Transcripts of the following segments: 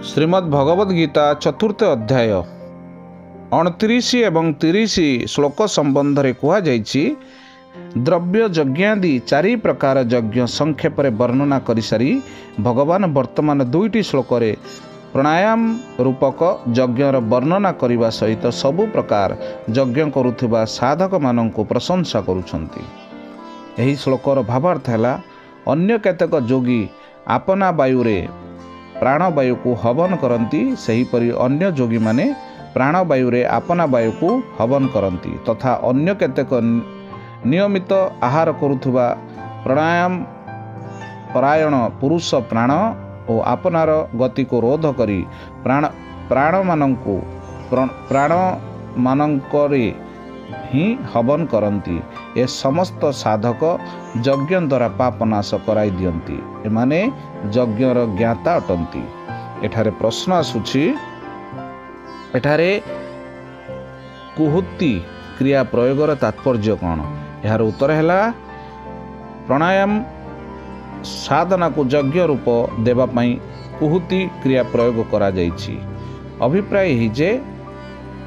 ଶ୍ରୀମଦ୍ ଭଗବଦ୍ ଗୀତା ଚତୁର୍ଥ ଅଧ୍ୟାୟ 29 ଏବଂ 30 ଶ୍ଲୋକ ସମ୍ବନ୍ଧରେ କୁହାଯାଇଛି। ଦ୍ରବ୍ୟ ଯଜ୍ଞାଦି 4 ପ୍ରକାର ଯଜ୍ଞ ସଂକ୍ଷେପରେ ବର୍ଣ୍ଣନା କରିସାରି ଭଗବାନ ବର୍ତ୍ତମାନ 2ଟି ଶ୍ଲୋକରେ ପ୍ରାଣାୟାମ ରୂପକ ଯଜ୍ଞର ବର୍ଣ୍ଣନା କରିବା ସହିତ ସବୁ ପ୍ରକାର ଯଜ୍ଞ କରୁଥିବା ସାଧକମାନଙ୍କୁ ପ୍ରଶଂସା କରୁଛନ୍ତି। ଏହି ଶ୍ଲୋକର ଭାବାର୍ଥ ହେଲା, ଅନ୍ୟ କେତେକ ଯୋଗୀ ଆପନା ବାୟୁରେ ପ୍ରାଣବାୟୁକୁ ହବନ କରନ୍ତି, ସେହିପରି ଅନ୍ୟ ଯୋଗୀମାନେ ପ୍ରାଣବାୟୁରେ ଆପନା ବାୟୁକୁ ହବନ କରନ୍ତି ତଥା ଅନ୍ୟ କେତେକ ନିୟମିତ ଆହାର କରୁଥିବା ପ୍ରାଣାୟାମ ପରାୟଣ ପୁରୁଷ ପ୍ରାଣ ଓ ଆପନାର ଗତିକୁ ରୋଧ କରି ପ୍ରାଣମାନଙ୍କରେ ହିଁ ହବନ କରନ୍ତି। ଏ ସମସ୍ତ ସାଧକ ଯଜ୍ଞ ଦ୍ୱାରା ପାପ ନାଶ କରାଇ ଦିଅନ୍ତି। ଏମାନେ ଯଜ୍ଞର ଜ୍ଞାତା ଅଟନ୍ତି। ଏଠାରେ ପ୍ରଶ୍ନ ଆସୁଛି, ଏଠାରେ କୁହୁତି କ୍ରିୟା ପ୍ରୟୋଗର ତାତ୍ପର୍ଯ୍ୟ କ'ଣ? ଏହାର ଉତ୍ତର ହେଲା, ପ୍ରାଣାୟାମ ସାଧନାକୁ ଯଜ୍ଞ ରୂପ ଦେବା ପାଇଁ କୁହୁତି କ୍ରିୟା ପ୍ରୟୋଗ କରାଯାଇଛି। ଅଭିପ୍ରାୟ ଏହି ଯେ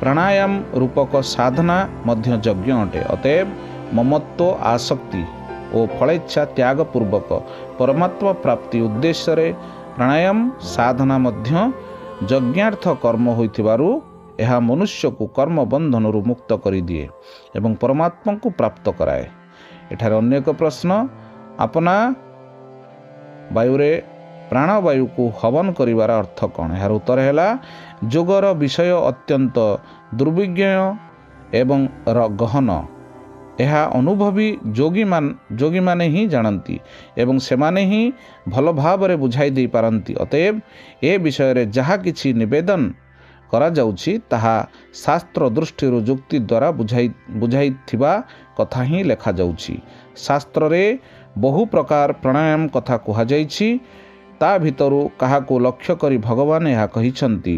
ପ୍ରାଣାୟାମ ରୂପକ ସାଧନା ମଧ୍ୟ ଯଜ୍ଞ ଅଟେ। ଅତଏବ ମମତ୍ୱ ଆସକ୍ତି ଓ ଫଳେଚ୍ଛା ତ୍ୟାଗ ପୂର୍ବକ ପରମାତ୍ମା ପ୍ରାପ୍ତି ଉଦ୍ଦେଶ୍ୟରେ ପ୍ରାଣାୟାମ ସାଧନା ମଧ୍ୟ ଯଜ୍ଞାର୍ଥ କର୍ମ ହୋଇଥିବାରୁ ଏହା ମନୁଷ୍ୟକୁ କର୍ମ ବନ୍ଧନରୁ ମୁକ୍ତ କରିଦିଏ ଏବଂ ପରମାତ୍ମାଙ୍କୁ ପ୍ରାପ୍ତ କରାଏ। ଏଠାରେ ଅନ୍ୟ ଏକ ପ୍ରଶ୍ନ, ଆପନା ବାୟୁରେ ପ୍ରାଣବାୟୁକୁ ହବନ କରିବାର ଅର୍ଥ କ'ଣ? ଏହାର ଉତ୍ତର ହେଲା, ଯୋଗର ବିଷୟ ଅତ୍ୟନ୍ତ ଦୁର୍ବିଜ୍ଞ ଏବଂ ଗହନ। ଏହା ଅନୁଭବୀ ଯୋଗୀମାନେ ହିଁ ଜାଣନ୍ତି ଏବଂ ସେମାନେ ହିଁ ଭଲ ଭାବରେ ବୁଝାଇ ଦେଇପାରନ୍ତି। ଅତଏବ ଏ ବିଷୟରେ ଯାହା କିଛି ନିବେଦନ କରାଯାଉଛି ତାହା ଶାସ୍ତ୍ର ଦୃଷ୍ଟିରୁ ଯୁକ୍ତି ଦ୍ୱାରା ବୁଝାଇଥିବା କଥା ହିଁ ଲେଖାଯାଉଛି। ଶାସ୍ତ୍ରରେ ବହୁ ପ୍ରକାର ପ୍ରାଣାୟାମ କଥା କୁହାଯାଇଛି। ତା ଭିତରୁ କାହାକୁ ଲକ୍ଷ୍ୟ କରି ଭଗବାନ ଏହା କହିଛନ୍ତି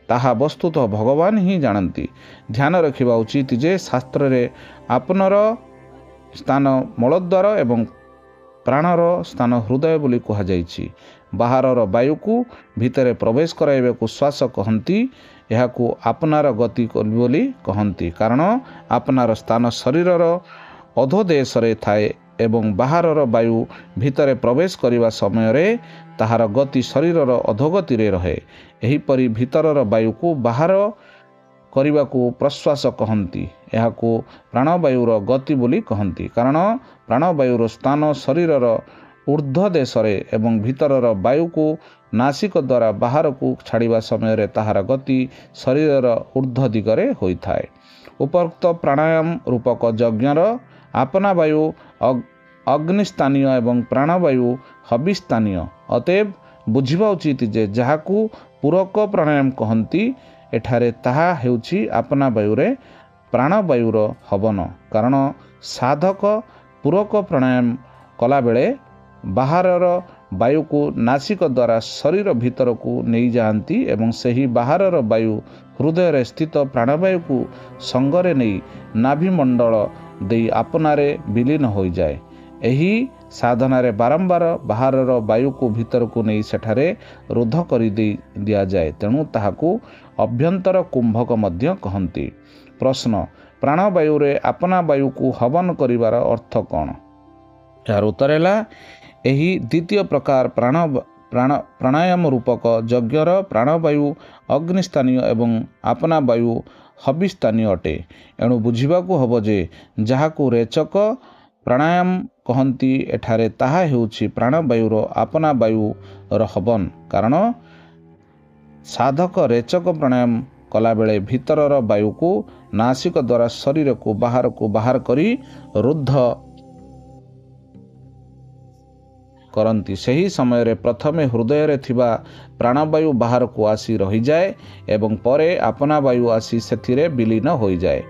ତାହା ବସ୍ତୁତଃ ଭଗବାନ ହିଁ ଜାଣନ୍ତି। ଧ୍ୟାନ ରଖିବା ଉଚିତ ଯେ ଶାସ୍ତ୍ରରେ ଆପନର ସ୍ଥାନ ମୂଳଦ୍ୱାର ଏବଂ ପ୍ରାଣର ସ୍ଥାନ ହୃଦୟ ବୋଲି କୁହାଯାଇଛି। ବାହାରର ବାୟୁକୁ ଭିତରେ ପ୍ରବେଶ କରାଇବାକୁ ଶ୍ୱାସ କହନ୍ତି। ଏହାକୁ ଆପନାର ଗତି ବୋଲି କହନ୍ତି, କାରଣ ଆପନାର ସ୍ଥାନ ଶରୀରର ଅଧୋଦେଶରେ ଥାଏ ଏବଂ ବାହାରର ବାୟୁ ଭିତରେ ପ୍ରବେଶ କରିବା ସମୟରେ ତାହାର ଗତି ଶରୀରର ଅଧୋଗତିରେ ରହେ। ଏହିପରି ଭିତରର ବାୟୁକୁ ବାହାର କରିବାକୁ ପ୍ରଶ୍ୱାସ କହନ୍ତି। ଏହାକୁ ପ୍ରାଣବାୟୁର ଗତି ବୋଲି କହନ୍ତି, କାରଣ ପ୍ରାଣବାୟୁର ସ୍ଥାନ ଶରୀରର ଊର୍ଦ୍ଧ୍ୱ ଦେଶରେ ଏବଂ ଭିତରର ବାୟୁକୁ ନାସିକ ଦ୍ୱାରା ବାହାରକୁ ଛାଡ଼ିବା ସମୟରେ ତାହାର ଗତି ଶରୀରର ଊର୍ଦ୍ଧ୍ୱ ଦିଗରେ ହୋଇଥାଏ। ଉପରୋକ୍ତ ପ୍ରାଣାୟାମ ରୂପକ ଯଜ୍ଞର ଆପନା ବାୟୁ ଅଗ୍ନିସ୍ଥାନୀୟ ଏବଂ ପ୍ରାଣବାୟୁ ହବିସ୍ଥାନୀୟ। ଅତଏବ ବୁଝିବା ଉଚିତ ଯେ ଯାହାକୁ ପୂରକ ପ୍ରାଣାୟାମ କହନ୍ତି, ଏଠାରେ ତାହା ହେଉଛି ଆପନା ବାୟୁରେ ପ୍ରାଣବାୟୁର ହବନ। କାରଣ ସାଧକ ପୂରକ ପ୍ରାଣାୟାମ କଲାବେଳେ ବାହାରର ବାୟୁକୁ ନାସିକ ଦ୍ୱାରା ଶରୀର ଭିତରକୁ ନେଇଯାଆନ୍ତି ଏବଂ ସେହି ବାହାରର ବାୟୁ ହୃଦୟରେ ସ୍ଥିତ ପ୍ରାଣବାୟୁକୁ ସଙ୍ଗରେ ନେଇ ନାଭିମଣ୍ଡଳ ଦେଇ ଆପନାରେ ବିଲୀନ ହୋଇଯାଏ। ଏହି ସାଧନାରେ ବାରମ୍ବାର ବାହାରର ବାୟୁକୁ ଭିତରକୁ ନେଇ ସେଠାରେ ରୋଧ କରି ଦିଆଯାଏ, ତେଣୁ ତାହାକୁ ଅଭ୍ୟନ୍ତର କୁମ୍ଭକ ମଧ୍ୟ କହନ୍ତି। ପ୍ରଶ୍ନ, ପ୍ରାଣବାୟୁରେ ଆପନା ବାୟୁକୁ ହବନ କରିବାର ଅର୍ଥ କ'ଣ? ଏହାର ଉତ୍ତର ହେଲା, ଏହି ଦ୍ୱିତୀୟ ପ୍ରକାର ପ୍ରାଣାୟାମ ରୂପକ ଯଜ୍ଞର ପ୍ରାଣବାୟୁ ଅଗ୍ନିସ୍ଥାନୀୟ ଏବଂ ଆପନା ବାୟୁ ହବିସ୍ଥାନୀୟ ଅଟେ। ଏଣୁ ବୁଝିବାକୁ ହେବ ଯେ ଯାହାକୁ ରେଚକ ପ୍ରାଣାୟାମ କହନ୍ତି, ଏଠାରେ ତାହା ହେଉଛି ପ୍ରାଣବାୟୁର ଆପନା ବାୟୁର ହବନ। କାରଣ ସାଧକ ରେଚକ ପ୍ରାଣାୟାମ କଲାବେଳେ ଭିତରର ବାୟୁକୁ ନାସିକ ଦ୍ୱାରା ଶରୀରକୁ ବାହାରକୁ ବାହାର କରି ରୁଦ୍ଧ କରନ୍ତି। ସେହି ସମୟରେ ପ୍ରଥମେ ହୃଦୟରେ ଥିବା ପ୍ରାଣବାୟୁ ବାହାରକୁ ଆସି ରହିଯାଏ ଏବଂ ପରେ ଆପନା ବାୟୁ ଆସି ସେଥିରେ ବିଲୀନ ହୋଇଯାଏ।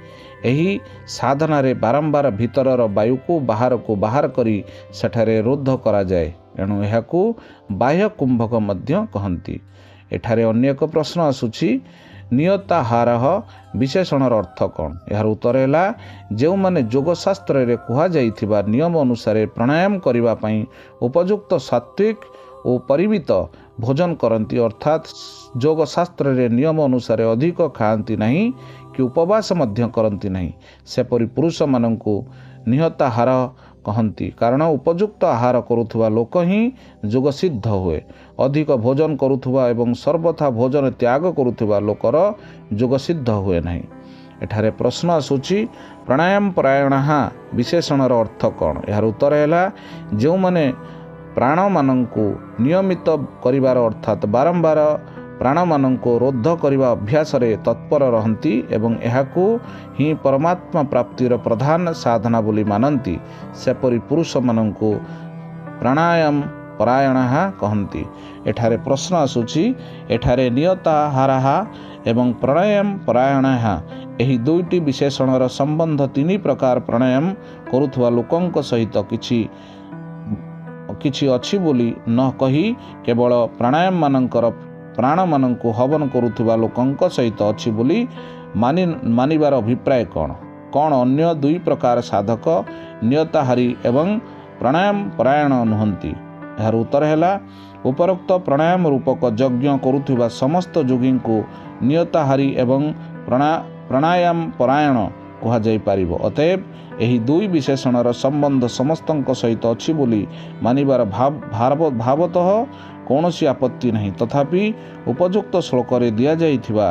ଏହି ସାଧନାରେ ବାରମ୍ବାର ଭିତରର ବାୟୁକୁ ବାହାରକୁ ବାହାର କରି ସେଠାରେ ରୁଦ୍ଧ କରାଯାଏ। ଏଣୁ ଏହାକୁ ବାହ୍ୟ କୁମ୍ଭକ ମଧ୍ୟ କହନ୍ତି। ଏଠାରେ ଅନ୍ୟ ଏକ ପ୍ରଶ୍ନ ଆସୁଛି, ନିୟତାହାରଃ ବିଶେଷଣର ଅର୍ଥ କ'ଣ? ଏହାର ଉତ୍ତର ହେଲା, ଯେଉଁମାନେ ଯୋଗଶାସ୍ତ୍ରରେ କୁହାଯାଇଥିବା ନିୟମ ଅନୁସାରେ ପ୍ରାଣାୟାମ କରିବା ପାଇଁ ଉପଯୁକ୍ତ ସାତ୍ତ୍ୱିକ ଓ ପରିମିତ ଭୋଜନ କରନ୍ତି ଅର୍ଥାତ୍ ଯୋଗ ଶାସ୍ତ୍ରରେ ନିୟମ ଅନୁସାରେ ଅଧିକ ଖାଆନ୍ତି ନାହିଁ କି ଉପବାସ ମଧ୍ୟ କରନ୍ତି ନାହିଁ, ସେପରି ପୁରୁଷମାନଙ୍କୁ ନିହତାହାର କହନ୍ତି। କାରଣ ଉପଯୁକ୍ତ ଆହାର କରୁଥିବା ଲୋକ ହିଁ ଯୋଗସିଦ୍ଧ ହୁଏ। ଅଧିକ ଭୋଜନ କରୁଥିବା ଏବଂ ସର୍ବଥା ଭୋଜନ ତ୍ୟାଗ କରୁଥିବା ଲୋକର ଯୋଗସିଦ୍ଧ ହୁଏ ନାହିଁ। ଏଠାରେ ପ୍ରଶ୍ନ ଆସୁଛି, ପ୍ରାଣାୟାମ ପରାୟଣଃ ବିଶେଷଣର ଅର୍ଥ କ'ଣ? ଏହାର ଉତ୍ତର ହେଲା, ଯେଉଁମାନେ ପ୍ରାଣମାନଙ୍କୁ ନିୟମିତ କରିବାର ଅର୍ଥାତ୍ ବାରମ୍ବାର ପ୍ରାଣମାନଙ୍କୁ ରୋଧ କରିବା ଅଭ୍ୟାସରେ ତତ୍ପର ରହନ୍ତି ଏବଂ ଏହାକୁ ହିଁ ପରମାତ୍ମା ପ୍ରାପ୍ତିର ପ୍ରଧାନ ସାଧନା ବୋଲି ମାନନ୍ତି, ସେପରି ପୁରୁଷମାନଙ୍କୁ ପ୍ରାଣାୟାମ ପରାୟଣଃ କହନ୍ତି। ଏଠାରେ ପ୍ରଶ୍ନ ଆସୁଛି, ଏଠାରେ ନିୟତାହାରଃ ଏବଂ ପ୍ରାଣାୟାମ ପରାୟଣଃ ଏହି ଦୁଇଟି ବିଶେଷଣର ସମ୍ବନ୍ଧ ତିନି ପ୍ରକାର ପ୍ରାଣାୟାମ କରୁଥିବା ଲୋକଙ୍କ ସହିତ କିଛି ଅଛି ବୋଲି ନ କହି କେବଳ ପ୍ରାଣାୟାମମାନଙ୍କର ପ୍ରାଣମାନଙ୍କୁ ହବନ କରୁଥିବା ଲୋକଙ୍କ ସହିତ ଅଛି ବୋଲି ମାନିବାର ଅଭିପ୍ରାୟ କ'ଣ? କ'ଣ ଅନ୍ୟ ଦୁଇ ପ୍ରକାର ସାଧକ ନିୟତାହାରୀ ଏବଂ ପ୍ରାଣାୟାମ ପରାୟଣ ନୁହନ୍ତି? ଏହାର ଉତ୍ତର ହେଲା, ଉପରୋକ୍ତ ପ୍ରାଣାୟାମ ରୂପକ ଯଜ୍ଞ କରୁଥିବା ସମସ୍ତ ଯୋଗୀଙ୍କୁ ନିୟତାହାରୀ ଏବଂ ପ୍ରାଣାୟାମ ପରାୟଣ କୁହାଯାଇପାରିବ। ଅତଏବ ଏହି ଦୁଇ ବିଶେଷଣର ସମ୍ବନ୍ଧ ସମସ୍ତଙ୍କ ସହିତ ଅଛି ବୋଲି ମାନିବାର ଭାବତଃ କୌଣସି ଆପତ୍ତି ନାହିଁ। ତଥାପି ଉପଯୁକ୍ତ ଶ୍ଲୋକରେ ଦିଆଯାଇଥିବା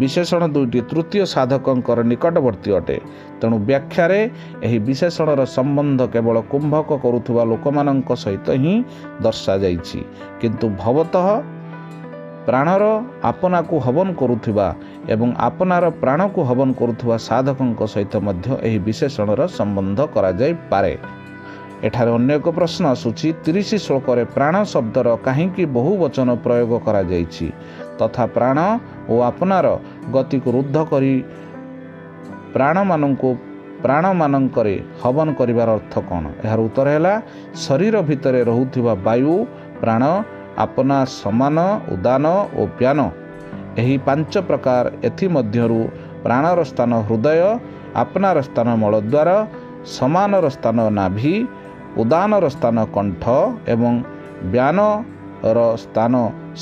ବିଶେଷଣ ଦୁଇଟି ତୃତୀୟ ସାଧକଙ୍କର ନିକଟବର୍ତ୍ତୀ ଅଟେ। ତେଣୁ ବ୍ୟାଖ୍ୟାରେ ଏହି ବିଶେଷଣର ସମ୍ବନ୍ଧ କେବଳ କୁମ୍ଭକ କରୁଥିବା ଲୋକମାନଙ୍କ ସହିତ ହିଁ ଦର୍ଶାଯାଇଛି, କିନ୍ତୁ ଭବତଃ ପ୍ରାଣର ଆପନାକୁ ହବନ କରୁଥିବା ଏବଂ ଆପନାର ପ୍ରାଣକୁ ହବନ କରୁଥିବା ସାଧକଙ୍କ ସହିତ ମଧ୍ୟ ଏହି ବିଶେଷଣର ସମ୍ବନ୍ଧ କରାଯାଇପାରେ। ଏଠାରେ ଅନ୍ୟ ଏକ ପ୍ରଶ୍ନ ଆସୁଛି, 30 ଶ୍ଲୋକରେ ପ୍ରାଣ ଶବ୍ଦର କାହିଁକି ବହୁ ବଚନ ପ୍ରୟୋଗ କରାଯାଇଛି ତଥା ପ୍ରାଣ ଓ ଆପନାର ଗତିକୁ ରୁଦ୍ଧ କରି ପ୍ରାଣମାନଙ୍କରେ ହବନ କରିବାର ଅର୍ଥ କ'ଣ? ଏହାର ଉତ୍ତର ହେଲା, ଶରୀର ଭିତରେ ରହୁଥିବା ବାୟୁ, ପ୍ରାଣ, ଆପନା, ସମାନ, ଉଦାନ ଓ ବ୍ୟାନ ଏହି 5 ପ୍ରକାର। ଏଥିମଧ୍ୟରୁ ପ୍ରାଣର ସ୍ଥାନ ହୃଦୟ, ଆପନାର ସ୍ଥାନ ମଳଦ୍ୱାର, ସମାନର ସ୍ଥାନ ନାଭି, ଉଦାନର ସ୍ଥାନ କଣ୍ଠ ଏବଂ ବ୍ୟାନର ସ୍ଥାନ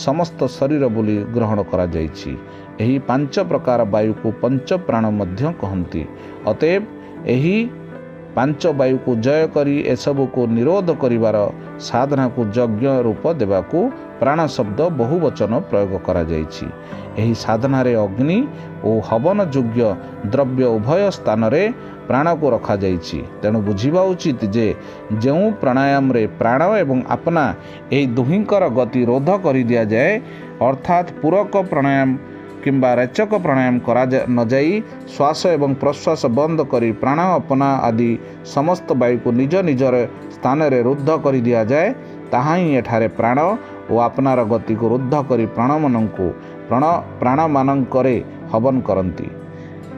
ସମସ୍ତ ଶରୀର ବୋଲି ଗ୍ରହଣ କରାଯାଇଛି। ଏହି 5 ପ୍ରକାର ବାୟୁକୁ ପଞ୍ଚପ୍ରାଣ ମଧ୍ୟ କହନ୍ତି। ଅତଏବ ଏହି 5 ବାୟୁକୁ ଜୟ କରି ଏସବୁକୁ ନିରୋଧ କରିବାର ସାଧନାକୁ ଯଜ୍ଞ ରୂପ ଦେବାକୁ ପ୍ରାଣ ଶବ୍ଦ ବହୁ ବଚନ ପ୍ରୟୋଗ କରାଯାଇଛି। ଏହି ସାଧନାରେ ଅଗ୍ନି ଓ ହବନ ଯୋଗ୍ୟ ଦ୍ରବ୍ୟ ଉଭୟ ସ୍ଥାନରେ ପ୍ରାଣକୁ ରଖାଯାଇଛି। ତେଣୁ ବୁଝିବା ଉଚିତ ଯେ ଯେଉଁ ପ୍ରାଣାୟାମରେ ପ୍ରାଣ ଏବଂ ଆପନା ଏହି ଦୁହିଁଙ୍କର ଗତି ରୋଧ କରିଦିଆଯାଏ, ଅର୍ଥାତ୍ ପୂରକ ପ୍ରାଣାୟାମ କିମ୍ବା ରେଚକ ପ୍ରାଣାୟାମ କରାନଯାଇ ଶ୍ୱାସ ଏବଂ ପ୍ରଶ୍ୱାସ ବନ୍ଦ କରି ପ୍ରାଣ, ଆପନା ଆଦି ସମସ୍ତ ବାୟୁକୁ ନିଜ ନିଜର ସ୍ଥାନରେ ରୁଦ୍ଧ କରିଦିଆଯାଏ, ତାହା ହିଁ ଏଠାରେ ପ୍ରାଣ ଓ ଆପନାର ଗତିକୁ ରୁଦ୍ଧ କରି ପ୍ରାଣମାନଙ୍କରେ ହବନ କରନ୍ତି।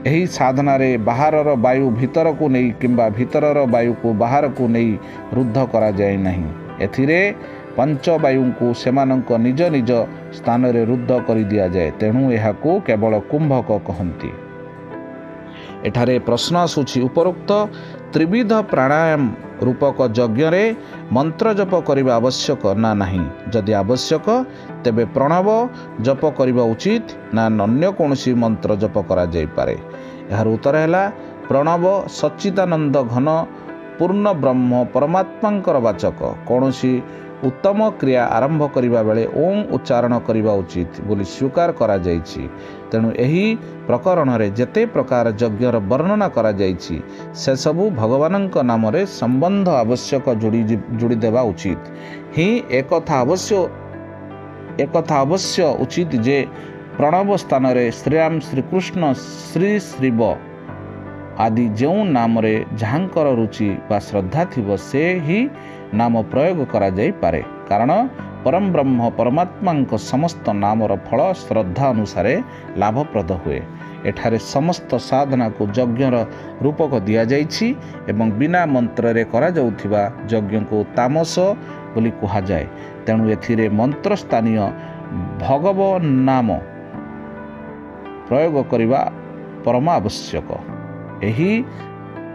ଏହି ସାଧନାରେ ବାହାରର ବାୟୁ ଭିତରକୁ ନେଇ କିମ୍ବା ଭିତରର ବାୟୁକୁ ବାହାରକୁ ନେଇ ରୁଦ୍ଧ କରାଯାଏ ନାହିଁ। ଏଥିରେ ପଞ୍ଚବାୟୁଙ୍କୁ ସେମାନଙ୍କ ନିଜ ନିଜ ସ୍ଥାନରେ ରୁଦ୍ଧ କରିଦିଆଯାଏ। ତେଣୁ ଏହାକୁ କେବଳ କୁମ୍ଭକ କହନ୍ତି। ଏଠାରେ ପ୍ରଶ୍ନ ଆସୁଛି, ଉପରୋକ୍ତ ତ୍ରିବିଧ ପ୍ରାଣାୟାମ ରୂପକ ଯଜ୍ଞରେ ମନ୍ତ୍ର ଜପ କରିବା ଆବଶ୍ୟକ ନା ନାହିଁ? ଯଦି ଆବଶ୍ୟକ, ତେବେ ପ୍ରଣବ ଜପ କରିବା ଉଚିତ ନା ଅନ୍ୟ କୌଣସି ମନ୍ତ୍ର ଜପ କରାଯାଇପାରେ? ଏହାର ଉତ୍ତର ହେଲା, ପ୍ରଣବ ସଚ୍ଚିଦାନନ୍ଦ ଘନ ପୂର୍ଣ୍ଣ ବ୍ରହ୍ମ ପରମାତ୍ମାଙ୍କର ବାଚକ। କୌଣସି ଉତ୍ତମ କ୍ରିୟା ଆରମ୍ଭ କରିବା ବେଳେ ଓମ୍ ଉଚ୍ଚାରଣ କରିବା ଉଚିତ ବୋଲି ସ୍ୱୀକାର କରାଯାଇଛି। ତେଣୁ ଏହି ପ୍ରକରଣରେ ଯେତେ ପ୍ରକାର ଯଜ୍ଞର ବର୍ଣ୍ଣନା କରାଯାଇଛି, ସେସବୁ ଭଗବାନଙ୍କ ନାମରେ ସମ୍ବନ୍ଧ ଆବଶ୍ୟକ ଯୋଡ଼ିଦେବା ଉଚିତ। ହିଁ ଏକଥା ଅବଶ୍ୟ ଉଚିତ ଯେ ପ୍ରଣବ ସ୍ଥାନରେ ଶ୍ରୀରାମ, ଶ୍ରୀକୃଷ୍ଣ, ଶ୍ରୀ ଶିବ ଆଦି ଯେଉଁ ନାମରେ ଯାହାଙ୍କର ରୁଚି ବା ଶ୍ରଦ୍ଧା ଥିବ ସେ ହିଁ ନାମ ପ୍ରୟୋଗ କରାଯାଇପାରେ। କାରଣ ପରମ ବ୍ରହ୍ମ ପରମାତ୍ମାଙ୍କ ସମସ୍ତ ନାମର ଫଳ ଶ୍ରଦ୍ଧା ଅନୁସାରେ ଲାଭପ୍ରଦ ହୁଏ। ଏଠାରେ ସମସ୍ତ ସାଧନାକୁ ଯଜ୍ଞର ରୂପକ ଦିଆଯାଇଛି ଏବଂ ବିନା ମନ୍ତ୍ରରେ କରାଯାଉଥିବା ଯଜ୍ଞକୁ ତାମସ ବୋଲି କୁହାଯାଏ। ତେଣୁ ଏଥିରେ ମନ୍ତ୍ର ସ୍ଥାନୀୟ ଭଗବ ନାମ ପ୍ରୟୋଗ କରିବା ପରମ ଆବଶ୍ୟକ। ଏହି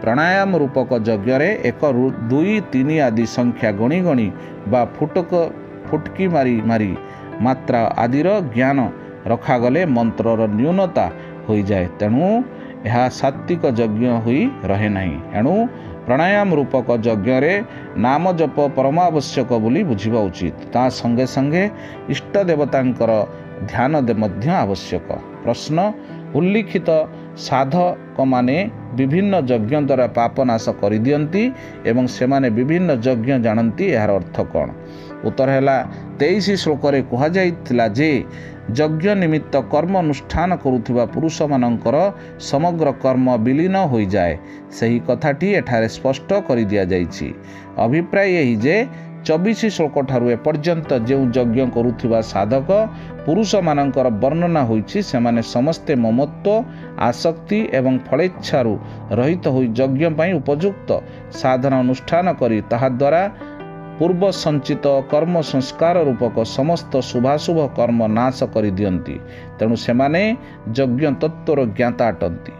ପ୍ରାଣାୟାମ ରୂପକ ଯଜ୍ଞରେ 1, 2, 3 ଆଦି ସଂଖ୍ୟା ଗଣି ବା ଫୁଟକି ମାରି ମାତ୍ରା ଆଦିର ଜ୍ଞାନ ରଖାଗଲେ ମନ୍ତ୍ରର ନ୍ୟୁନତା ହୋଇଯାଏ, ତେଣୁ ଏହା ସାତ୍ତ୍ୱିକ ଯଜ୍ଞ ହୋଇ ରହେ ନାହିଁ। ଏଣୁ ପ୍ରାଣାୟାମ ରୂପକ ଯଜ୍ଞରେ ନାମ ଜପ ପରମାବଶ୍ୟକ ବୋଲି ବୁଝିବା ଉଚିତ। ତା ସଙ୍ଗେ ସଙ୍ଗେ ଇଷ୍ଟ ଦେବତାଙ୍କର ଧ୍ୟାନ ମଧ୍ୟ ଆବଶ୍ୟକ। ପ୍ରଶ୍ନ, ଉଲ୍ଲିଖିତ ସାଧକମାନେ ବିଭିନ୍ନ ଯଜ୍ଞ ଦ୍ୱାରା ପାପ ନାଶ କରିଦିଅନ୍ତି ଏବଂ ସେମାନେ ବିଭିନ୍ନ ଯଜ୍ଞ ଜାଣନ୍ତି, ଏହାର ଅର୍ଥ କ'ଣ? ଉତ୍ତର ହେଲା, 23 ଶ୍ଲୋକରେ କୁହାଯାଇଥିଲା ଯେ ଯଜ୍ଞ ନିମିତ୍ତ କର୍ମ ଅନୁଷ୍ଠାନ କରୁଥିବା ପୁରୁଷମାନଙ୍କର ସମଗ୍ର କର୍ମ ବିଲୀନ ହୋଇଯାଏ। ସେହି କଥାଟି ଏଠାରେ ସ୍ପଷ୍ଟ କରିଦିଆଯାଇଛି। ଅଭିପ୍ରାୟ ଏହି ଯେ 24 ଶ୍ଲୋକଠାରୁ ଏପର୍ଯ୍ୟନ୍ତ ଯେଉଁ ଯଜ୍ଞ କରୁଥିବା ସାଧକ ପୁରୁଷମାନଙ୍କର ବର୍ଣ୍ଣନା ହୋଇଛି, ସେମାନେ ସମସ୍ତେ ମମତ୍ୱ, ଆସକ୍ତି ଏବଂ ଫଳେଚ୍ଛାରୁ ରହିତ ହୋଇ ଯଜ୍ଞ ପାଇଁ ଉପଯୁକ୍ତ ସାଧନା ଅନୁଷ୍ଠାନ କରି ତାହାଦ୍ୱାରା ପୂର୍ବ ସଞ୍ଚିତ କର୍ମ ସଂସ୍କାର ରୂପକ ସମସ୍ତ ଶୁଭାଶୁଭ କର୍ମ ନାଶ କରିଦିଅନ୍ତି। ତେଣୁ ସେମାନେ ଯଜ୍ଞ ତତ୍ତ୍ୱର ଜ୍ଞାତା ଅଟନ୍ତି।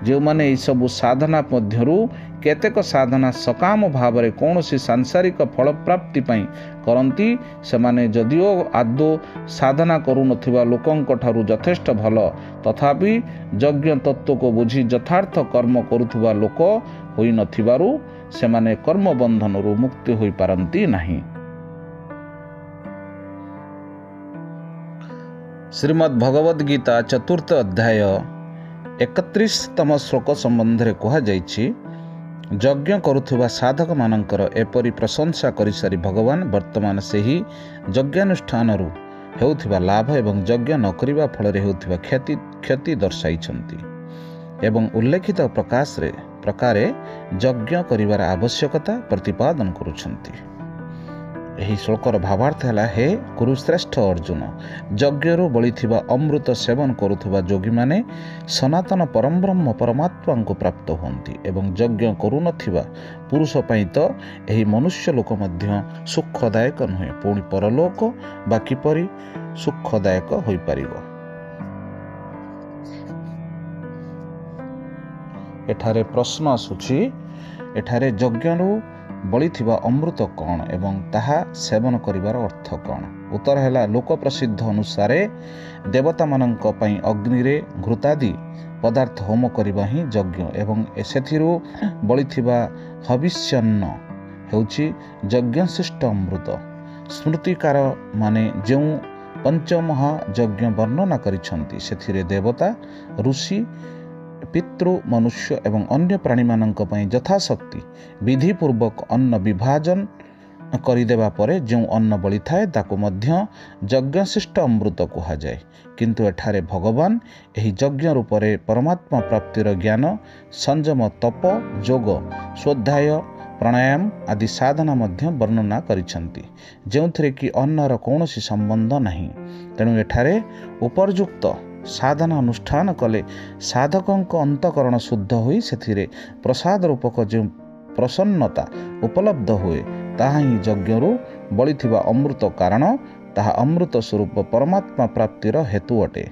ଯେଉଁମାନେ ଏହିସବୁ ସାଧନା ମଧ୍ୟରୁ କେତେକ ସାଧନା ସକାମ ଭାବରେ କୌଣସି ସାଂସାରିକ ଫଳପ୍ରାପ୍ତି ପାଇଁ କରନ୍ତି, ସେମାନେ ଯଦିଓ ଆଦୌ ସାଧନା କରୁନଥିବା ଲୋକଙ୍କ ଠାରୁ ଯଥେଷ୍ଟ ଭଲ, ତଥାପି ଯଜ୍ଞ ତତ୍ତ୍ୱକୁ ବୁଝି ଯଥାର୍ଥ କର୍ମ କରୁଥିବା ଲୋକ ହୋଇନଥିବାରୁ ସେମାନେ କର୍ମବନ୍ଧନରୁ ମୁକ୍ତି ହୋଇପାରନ୍ତି ନାହିଁ। ଶ୍ରୀମଦ୍ ଭଗବଦ୍ ଗୀତା 4th ଅଧ୍ୟାୟ 31ତମ ଶ୍ଲୋକ ସମ୍ବନ୍ଧରେ କୁହାଯାଇଛି, ଯଜ୍ଞ କରୁଥିବା ସାଧକମାନଙ୍କର ଏପରି ପ୍ରଶଂସା କରିସାରି ଭଗବାନ ବର୍ତ୍ତମାନ ସେହି ଯଜ୍ଞାନୁଷ୍ଠାନରୁ ହେଉଥିବା ଲାଭ ଏବଂ ଯଜ୍ଞ ନ କରିବା ଫଳରେ ହେଉଥିବା କ୍ଷତି ଦର୍ଶାଇଛନ୍ତି ଏବଂ ଉଲ୍ଲେଖିତ ପ୍ରକାରେ ଯଜ୍ଞ କରିବାର ଆବଶ୍ୟକତା ପ୍ରତିପାଦନ କରୁଛନ୍ତି। ଏହି ଶ୍ଲୋକର ଭାବାର୍ଥ ହେଲା, ହେ କୁରୁଶ୍ରେଷ୍ଠ ଅର୍ଜୁନ, ଯଜ୍ଞରୁ ବଳିଥିବା ଅମୃତ ସେବନ କରୁଥିବା ଯୋଗୀମାନେ ସନାତନ ପରମବ୍ରହ୍ମ ପରମାତ୍ମାଙ୍କୁ ପ୍ରାପ୍ତ ହୁଅନ୍ତି ଏବଂ ଯଜ୍ଞ କରୁନଥିବା ପୁରୁଷ ପାଇଁ ତ ଏହି ମନୁଷ୍ୟ ଲୋକ ମଧ୍ୟ ସୁଖଦାୟକ ନୁହେଁ, ପୁଣି ପରଲୋକ ବା କିପରି ସୁଖଦାୟକ ହୋଇପାରିବ? ଏଠାରେ ପ୍ରଶ୍ନ ଆସୁଛି, ଏଠାରେ ଯଜ୍ଞରୁ ବଳିଥିବା ଅମୃତ କ'ଣ ଏବଂ ତାହା ସେବନ କରିବାର ଅର୍ଥ କ'ଣ? ଉତ୍ତର ହେଲା, ଲୋକ ପ୍ରସିଦ୍ଧ ଅନୁସାରେ ଦେବତାମାନଙ୍କ ପାଇଁ ଅଗ୍ନିରେ ଘୃତାଦି ପଦାର୍ଥ ହୋମ କରିବା ହିଁ ଯଜ୍ଞ ଏବଂ ସେଥିରୁ ବଳିଥିବା ହବିଷ୍ୟାନ୍ନ ହେଉଛି ଯଜ୍ଞଶିଷ୍ଟ ଅମୃତ। ସ୍ମୃତିକାରମାନେ ଯେଉଁ ପଞ୍ଚମହାଯଜ୍ଞ ବର୍ଣ୍ଣନା କରିଛନ୍ତି, ସେଥିରେ ଦେବତା, ଋଷି, ପିତୃ, ମନୁଷ୍ୟ ଏବଂ ଅନ୍ୟ ପ୍ରାଣୀମାନଙ୍କ ପାଇଁ ଯଥାଶକ୍ତି ବିଧିପୂର୍ବକ ଅନ୍ନ ବିଭାଜନ କରିଦେବା ପରେ ଯେଉଁ ଅନ୍ନ ବଳିଥାଏ ତାକୁ ମଧ୍ୟ ଯଜ୍ଞଶିଷ୍ଟ ଅମୃତ କୁହାଯାଏ। କିନ୍ତୁ ଏଠାରେ ଭଗବାନ ଏହି ଯଜ୍ଞ ରୂପରେ ପରମାତ୍ମା ପ୍ରାପ୍ତିର ଜ୍ଞାନ, ସଂଯମ, ତପ, ଯୋଗ, ସ୍ୱାଧ୍ୟାୟ, ପ୍ରାଣାୟାମ ଆଦି ସାଧନା ମଧ୍ୟ ବର୍ଣ୍ଣନା କରିଛନ୍ତି, ଯେଉଁଥିରେ କି ଅନ୍ନର କୌଣସି ସମ୍ବନ୍ଧ ନାହିଁ। ତେଣୁ ଏଠାରେ ଉପର୍ଯ୍ୟୁକ୍ତ ସାଧନା ଅନୁଷ୍ଠାନ କଲେ ସାଧକଙ୍କ ଅନ୍ତଃକରଣ ଶୁଦ୍ଧ ହୋଇ ସେଥିରେ ପ୍ରସାଦ ରୂପକ ଯେଉଁ ପ୍ରସନ୍ନତା ଉପଲବ୍ଧ ହୁଏ, ତାହା ହିଁ ଯଜ୍ଞରୁ ବଳିଥିବା ଅମୃତ, କାରଣ ତାହା ଅମୃତ ସ୍ୱରୂପ ପରମାତ୍ମା ପ୍ରାପ୍ତିର ହେତୁ ଅଟେ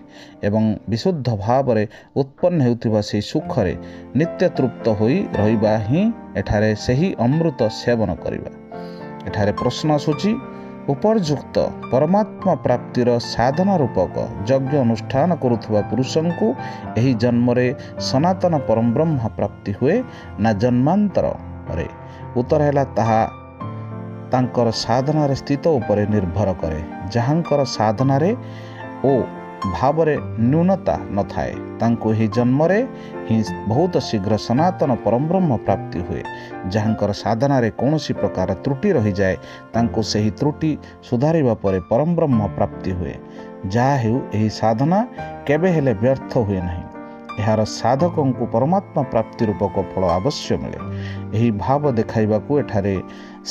ଏବଂ ବିଶୁଦ୍ଧ ଭାବରେ ଉତ୍ପନ୍ନ ହେଉଥିବା ସେହି ସୁଖରେ ନିତ୍ୟ ତୃପ୍ତ ହୋଇ ରହିବା ହିଁ ଏଠାରେ ସେହି ଅମୃତ ସେବନ କରିବା। ଏଠାରେ ପ୍ରଶ୍ନ ଆସୁଛି, ଉପର୍ଯ୍ୟୁକ୍ତ ପରମାତ୍ମା ପ୍ରାପ୍ତିର ସାଧନା ରୂପକ ଯଜ୍ଞ ଅନୁଷ୍ଠାନ କରୁଥିବା ପୁରୁଷଙ୍କୁ ଏହି ଜନ୍ମରେ ସନାତନ ପରମବ୍ରହ୍ମ ପ୍ରାପ୍ତି ହୁଏ ନା ଜନ୍ମାନ୍ତରରେ? ଉତ୍ତର ହେଲା, ତାହା ତାଙ୍କର ସାଧନାରେ ସ୍ଥିତ ଉପରେ ନିର୍ଭର କରେ। ଯାହାଙ୍କର ସାଧନାରେ ଓ ଭାବରେ ନ୍ୟୁନତା ନଥାଏ, ତାଙ୍କୁ ଏହି ଜନ୍ମରେ ହିଁ ବହୁତ ଶୀଘ୍ର ସନାତନ ପରମବ୍ରହ୍ମ ପ୍ରାପ୍ତି ହୁଏ। ଯାହାଙ୍କର ସାଧନାରେ କୌଣସି ପ୍ରକାର ତ୍ରୁଟି ରହିଯାଏ, ତାଙ୍କୁ ସେହି ତ୍ରୁଟି ସୁଧାରିବା ପରେ ପରମବ୍ରହ୍ମ ପ୍ରାପ୍ତି ହୁଏ। ଯାହା ହେଉ, ଏହି ସାଧନା କେବେ ହେଲେ ବ୍ୟର୍ଥ ହୁଏ ନାହିଁ। ଏହାର ସାଧକଙ୍କୁ ପରମାତ୍ମା ପ୍ରାପ୍ତି ରୂପକ ଫଳ ଅବଶ୍ୟ ମିଳେ। ଏହି ଭାବ ଦେଖାଇବାକୁ ଏଠାରେ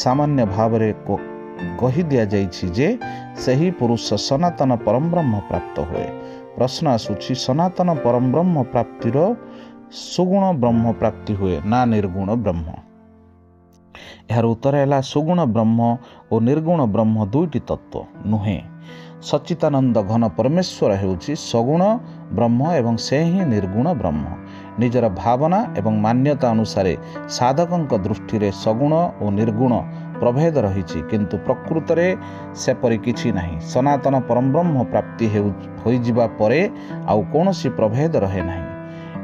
ସାମାନ୍ୟ ଭାବରେ କହି ଦିଆଯାଇଛି ଯେ ସେହି ପୁରୁଷ ସନାତନ ପରମବ୍ରହ୍ମ ପ୍ରାପ୍ତ ହୁଏ। ପ୍ରଶ୍ନ ଆସୁଛି, ସନାତନ ପରମବ୍ରହ୍ମ ପ୍ରାପ୍ତିର ସୁଗୁଣ ବ୍ରହ୍ମ ପ୍ରାପ୍ତି ହୁଏ ନା ନିର୍ଗୁଣ ବ୍ରହ୍ମ? ଏହାର ଉତ୍ତର ହେଲା, ସୁଗୁଣ ବ୍ରହ୍ମ ଓ ନିର୍ଗୁଣ ବ୍ରହ୍ମ ଦୁଇଟି ତତ୍ତ୍ୱ ନୁହେଁ। ସଚ୍ଚିଦାନନ୍ଦ ଘନ ପରମେଶ୍ୱର ହେଉଛି ସଗୁଣ ବ୍ରହ୍ମ ଏବଂ ସେ ହିଁ ନିର୍ଗୁଣ ବ୍ରହ୍ମ। ନିଜର ଭାବନା ଏବଂ ମାନ୍ୟତା ଅନୁସାରେ ସାଧକଙ୍କ ଦୃଷ୍ଟିରେ ସଗୁଣ ଓ ନିର୍ଗୁଣ ପ୍ରଭେଦ ରହିଛି, କିନ୍ତୁ ପ୍ରକୃତରେ ସେପରି କିଛି ନାହିଁ। ସନାତନ ପରବ୍ରହ୍ମ ପ୍ରାପ୍ତି ହୋଇଯିବା ପରେ ଆଉ କୌଣସି ପ୍ରଭେଦ ରହେ ନାହିଁ।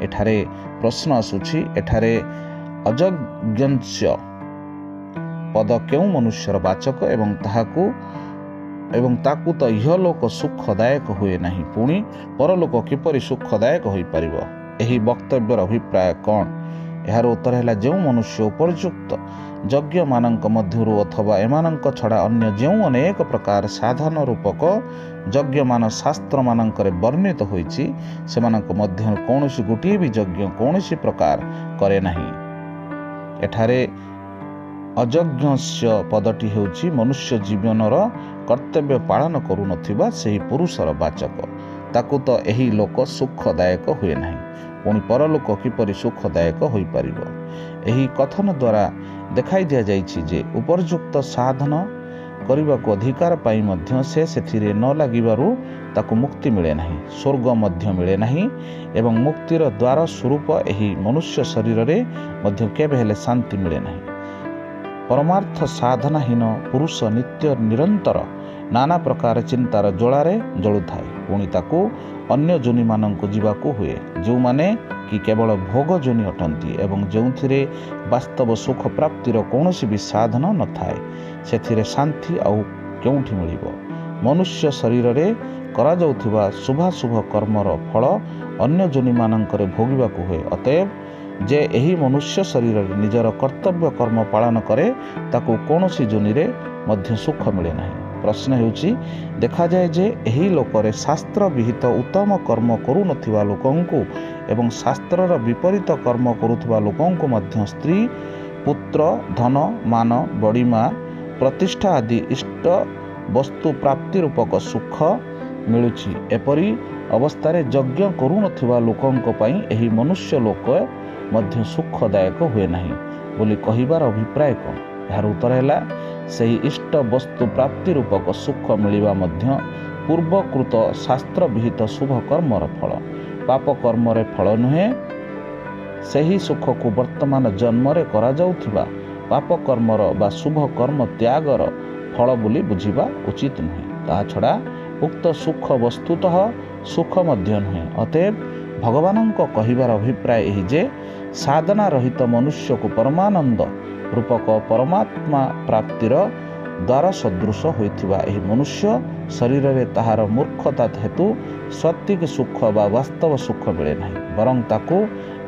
ଏଠାରେ ପ୍ରଶ୍ନ ଆସୁଛି, ଏଠାରେ ଅଯଜ୍ଞସ୍ୟ ପଦ କେଉଁ ମନୁଷ୍ୟର ବାଚକ ଏବଂ ତାକୁ ତ ଇହଲୋକ ସୁଖଦାୟକ ହୁଏ ନାହିଁ, ପୁଣି ପରଲୋକ କିପରି ସୁଖଦାୟକ ହୋଇପାରିବ? ଏହି ବକ୍ତବ୍ୟର ଅଭିପ୍ରାୟ କ'ଣ? ଏହାର ଉତ୍ତର ହେଲା, ଯେଉଁ ମନୁଷ୍ୟ ଉପର୍ଯ୍ୟୁକ୍ତ ଯଜ୍ଞମାନଙ୍କ ମଧ୍ୟରୁ ଅଥବା ଏମାନଙ୍କ ଛଡ଼ା ଅନ୍ୟ ଯେଉଁ ଅନେକ ପ୍ରକାର ସାଧନ ରୂପକ ଯଜ୍ଞମାନ ଶାସ୍ତ୍ରମାନଙ୍କରେ ବର୍ଣ୍ଣିତ ହୋଇଛି, ସେମାନଙ୍କ ମଧ୍ୟରୁ କୌଣସି ଗୋଟିଏ ବି ଯଜ୍ଞ କୌଣସି ପ୍ରକାର କରେ ନାହିଁ। ଏଠାରେ ଅଯଜ୍ଞସ୍ୟ ପଦଟି ହେଉଛି ମନୁଷ୍ୟ ଜୀବନର କର୍ତ୍ତବ୍ୟ ପାଳନ କରୁନଥିବା ସେହି ପୁରୁଷର ବାଚକ। ତାକୁ ତ ଏହି ଲୋକ ସୁଖଦାୟକ ହୁଏ ନାହିଁ, ପୁଣି ପରଲୋକ କିପରି ସୁଖଦାୟକ ହୋଇପାରିବ? ଏହି କଥନ ଦ୍ୱାରା ଦେଖାଇ ଦିଆଯାଇଛି ଯେ ଉପର୍ଯ୍ୟୁକ୍ତ ସାଧନ କରିବାକୁ ଅଧିକାର ପାଇ ମଧ୍ୟ ସେ ସେଥିରେ ନ ଲାଗିବାରୁ ତାକୁ ମୁକ୍ତି ମିଳେ ନାହିଁ, ସ୍ୱର୍ଗ ମଧ୍ୟ ମିଳେ ନାହିଁ ଏବଂ ମୁକ୍ତିର ଦ୍ୱାର ସ୍ୱରୂପ ଏହି ମନୁଷ୍ୟ ଶରୀରରେ ମଧ୍ୟ କେବେ ହେଲେ ଶାନ୍ତି ମିଳେ ନାହିଁ। ପରମାର୍ଥ ସାଧନାହୀନ ପୁରୁଷ ନିତ୍ୟ ନିରନ୍ତର ନାନା ପ୍ରକାର ଚିନ୍ତାର ଜ୍ୱାଳାରେ ଜଳୁଥାଏ, ପୁଣି ତାକୁ ଅନ୍ୟ ଯୋନିମାନଙ୍କୁ ଯିବାକୁ ହୁଏ, ଯେଉଁମାନେ କି କେବଳ ଭୋଗ ଯୋନି ଅଟନ୍ତି ଏବଂ ଯେଉଁଥିରେ ବାସ୍ତବ ସୁଖ ପ୍ରାପ୍ତିର କୌଣସି ବି ସାଧନ ନଥାଏ। ସେଥିରେ ଶାନ୍ତି ଆଉ କେଉଁଠି ମିଳିବ? ମନୁଷ୍ୟ ଶରୀରରେ କରାଯାଉଥିବା ଶୁଭାଶୁଭ କର୍ମର ଫଳ ଅନ୍ୟ ଯୋନିମାନଙ୍କରେ ଭୋଗିବାକୁ ହୁଏ। ଅତଏବ ଯେ ଏହି ମନୁଷ୍ୟ ଶରୀରରେ ନିଜର କର୍ତ୍ତବ୍ୟ କର୍ମ ପାଳନ କରେ, ତାକୁ କୌଣସି ଯୋନିରେ ମଧ୍ୟ ସୁଖ ମିଳେ ନାହିଁ। ପ୍ରଶ୍ନ ହେଉଛି, ଦେଖାଯାଏ ଯେ ଏହି ଲୋକରେ ଶାସ୍ତ୍ର ବିହିତ ଉତ୍ତମ କର୍ମ କରୁନଥିବା ଲୋକଙ୍କୁ ଏବଂ ଶାସ୍ତ୍ରର ବିପରୀତ କର୍ମ କରୁଥିବା ଲୋକଙ୍କୁ ମଧ୍ୟ ସ୍ତ୍ରୀ, ପୁତ୍ର, ଧନ, ମାନ, ବଡ଼ିମା, ପ୍ରତିଷ୍ଠା ଆଦି ଇଷ୍ଟ ବସ୍ତୁ ପ୍ରାପ୍ତି ରୂପକ ସୁଖ ମିଳୁଛି। ଏପରି ଅବସ୍ଥାରେ ଯଜ୍ଞ କରୁନଥିବା ଲୋକଙ୍କ ପାଇଁ ଏହି ମନୁଷ୍ୟ ଲୋକ ମଧ୍ୟ ସୁଖଦାୟକ ହୁଏ ନାହିଁ ବୋଲି କହିବାର ଅଭିପ୍ରାୟ କ'ଣ? ଏହାର ଉତ୍ତର ହେଲା, ସେହି ଇଷ୍ଟ ବସ୍ତୁ ପ୍ରାପ୍ତି ରୂପକ ସୁଖ ମିଳିବା ମଧ୍ୟ ପୂର୍ବକୃତ ଶାସ୍ତ୍ର ବିହିତ ଶୁଭ କର୍ମର ଫଳ, ପାପ କର୍ମରେ ଫଳ ନୁହେଁ। ସେହି ସୁଖକୁ ବର୍ତ୍ତମାନ ଜନ୍ମରେ କରାଯାଉଥିବା ପାପ କର୍ମର ବା ଶୁଭ କର୍ମ ତ୍ୟାଗର ଫଳ ବୋଲି ବୁଝିବା ଉଚିତ ନୁହେଁ। ତାହା ଛଡ଼ା ଉକ୍ତ ସୁଖ ବସ୍ତୁତଃ ସୁଖ ମଧ୍ୟ ନୁହେଁ। ଅତଏବ ଭଗବାନଙ୍କ କହିବାର ଅଭିପ୍ରାୟ ଏହି ଯେ ସାଧନା ରହିତ ମନୁଷ୍ୟକୁ ପରମାନନ୍ଦ ରୂପକ ପରମାତ୍ମା ପ୍ରାପ୍ତିର ଦ୍ୱାର ସଦୃଶ ହୋଇଥିବା ଏହି ମନୁଷ୍ୟ ଶରୀରରେ ତାହାର ମୂର୍ଖତା ହେତୁ ସତ୍ୱିକ ସୁଖ ବା ବାସ୍ତବ ସୁଖ ମିଳେ ନାହିଁ, ବରଂ ତାକୁ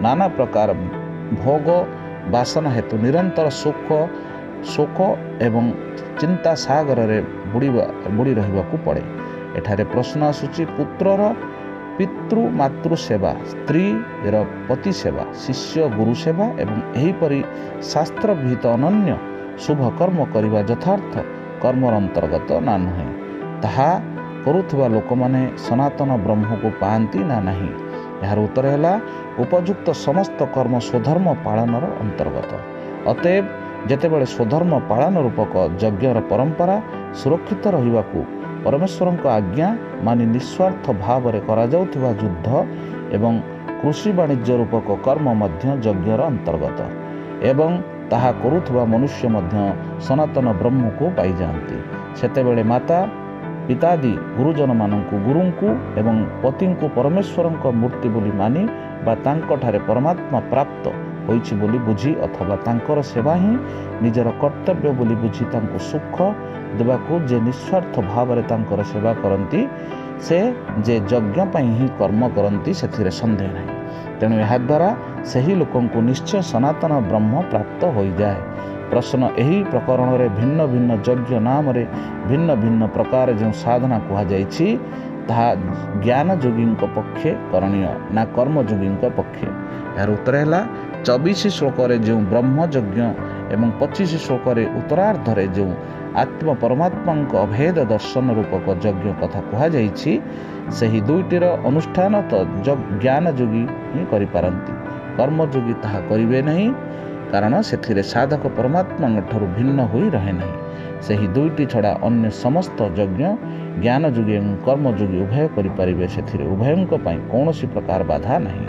ନାନା ପ୍ରକାର ଭୋଗ ବାସନା ହେତୁ ନିରନ୍ତର ଶୋକ ଏବଂ ଚିନ୍ତା ସାଗରରେ ବୁଡ଼ି ରହିବାକୁ ପଡ଼େ। ଏଠାରେ ପ୍ରଶ୍ନ ଆସୁଛି, ପୁତ୍ରର ପିତୃ ମାତୃ ସେବା, ସ୍ତ୍ରୀର ପତି ସେବା, ଶିଷ୍ୟ ଗୁରୁ ସେବା ଏବଂ ଏହିପରି ଶାସ୍ତ୍ର ବିହିତ ଅନନ୍ୟ ଶୁଭ କର୍ମ କରିବା ଯଥାର୍ଥ କର୍ମର ଅନ୍ତର୍ଗତ ନା ନୁହେଁ? ତାହା କରୁଥିବା ଲୋକମାନେ ସନାତନ ବ୍ରହ୍ମକୁ ପାଆନ୍ତି ନା ନାହିଁ? ଏହାର ଉତ୍ତର ହେଲା, ଉପଯୁକ୍ତ ସମସ୍ତ କର୍ମ ସ୍ୱଧର୍ମ ପାଳନର ଅନ୍ତର୍ଗତ। ଅତଏବ ଯେତେବେଳେ ସ୍ୱଧର୍ମ ପାଳନ ରୂପକ ଯଜ୍ଞର ପରମ୍ପରା ସୁରକ୍ଷିତ ରହିବାକୁ ପରମେଶ୍ୱରଙ୍କ ଆଜ୍ଞା ମାନି ନିଃସ୍ୱାର୍ଥ ଭାବରେ କରାଯାଉଥିବା ଯୁଦ୍ଧ ଏବଂ କୃଷି ବାଣିଜ୍ୟ ରୂପକ କର୍ମ ମଧ୍ୟ ଯଜ୍ଞର ଅନ୍ତର୍ଗତ ଏବଂ ତାହା କରୁଥିବା ମନୁଷ୍ୟ ମଧ୍ୟ ସନାତନ ବ୍ରହ୍ମକୁ ପାଇଯାଆନ୍ତି। ସେତେବେଳେ ମାତା ପିତାଦି ଗୁରୁଜନମାନଙ୍କୁ ଗୁରୁଙ୍କୁ ଏବଂ ପତିଙ୍କୁ ପରମେଶ୍ୱରଙ୍କ ମୂର୍ତ୍ତି ବୋଲି ମାନି ବା ତାଙ୍କଠାରେ ପରମାତ୍ମା ପ୍ରାପ୍ତ ହୋଇଛି ବୋଲି ବୁଝି ଅଥବା ତାଙ୍କର ସେବା ହିଁ ନିଜର କର୍ତ୍ତବ୍ୟ ବୋଲି ବୁଝି ତାଙ୍କୁ ସୁଖ ଦେବାକୁ ଯେ ନିଃସ୍ୱାର୍ଥ ଭାବରେ ତାଙ୍କର ସେବା କରନ୍ତି, ସେ ଯେ ଯଜ୍ଞ ପାଇଁ ହିଁ କର୍ମ କରନ୍ତି ସେଥିରେ ସନ୍ଦେହ ନାହିଁ। ତେଣୁ ଏହାଦ୍ୱାରା ସେହି ଲୋକଙ୍କୁ ନିଶ୍ଚୟ ସନାତନ ବ୍ରହ୍ମ ପ୍ରାପ୍ତ ହୋଇଯାଏ। ପ୍ରଶ୍ନ, ଏହି ପ୍ରକରଣରେ ଭିନ୍ନ ଭିନ୍ନ ଯଜ୍ଞ ନାମରେ ଭିନ୍ନ ଭିନ୍ନ ପ୍ରକାର ଯେଉଁ ସାଧନା କୁହାଯାଇଛି, ତାହା ଜ୍ଞାନ ଯୋଗୀଙ୍କ ପକ୍ଷେ କରଣୀୟ ନା କର୍ମଯୋଗୀଙ୍କ ପକ୍ଷେ? ଏହାର ଉତ୍ତର ହେଲା, 24 ଶ୍ଲୋକରେ ଯେଉଁ ବ୍ରହ୍ମଯଜ୍ଞ ଏବଂ 25 ଶ୍ଲୋକରେ ଉତ୍ତରାର୍ଦ୍ଧରେ ଯେଉଁ ଆତ୍ମ ପରମାତ୍ମାଙ୍କ ଅଭେଦ ଦର୍ଶନ ରୂପକ ଯଜ୍ଞ କଥା କୁହାଯାଇଛି, ସେହି ଦୁଇଟିର ଅନୁଷ୍ଠାନ ତ ଜ୍ଞାନ ଯୋଗୀ ହିଁ କରିପାରନ୍ତି, କର୍ମଯୋଗୀ ତାହା କରିବେ ନାହିଁ, କାରଣ ସେଥିରେ ସାଧକ ପରମାତ୍ମାଙ୍କଠାରୁ ଭିନ୍ନ ହୋଇ ରହେ ନାହିଁ। ସେହି ଦୁଇଟି ଛଡ଼ା ଅନ୍ୟ ସମସ୍ତ ଯଜ୍ଞ ଜ୍ଞାନ ଯୋଗୀ ଏବଂ କର୍ମଯୋଗୀ ଉଭୟ କରିପାରିବେ, ସେଥିରେ ଉଭୟଙ୍କ ପାଇଁ କୌଣସି ପ୍ରକାର ବାଧା ନାହିଁ।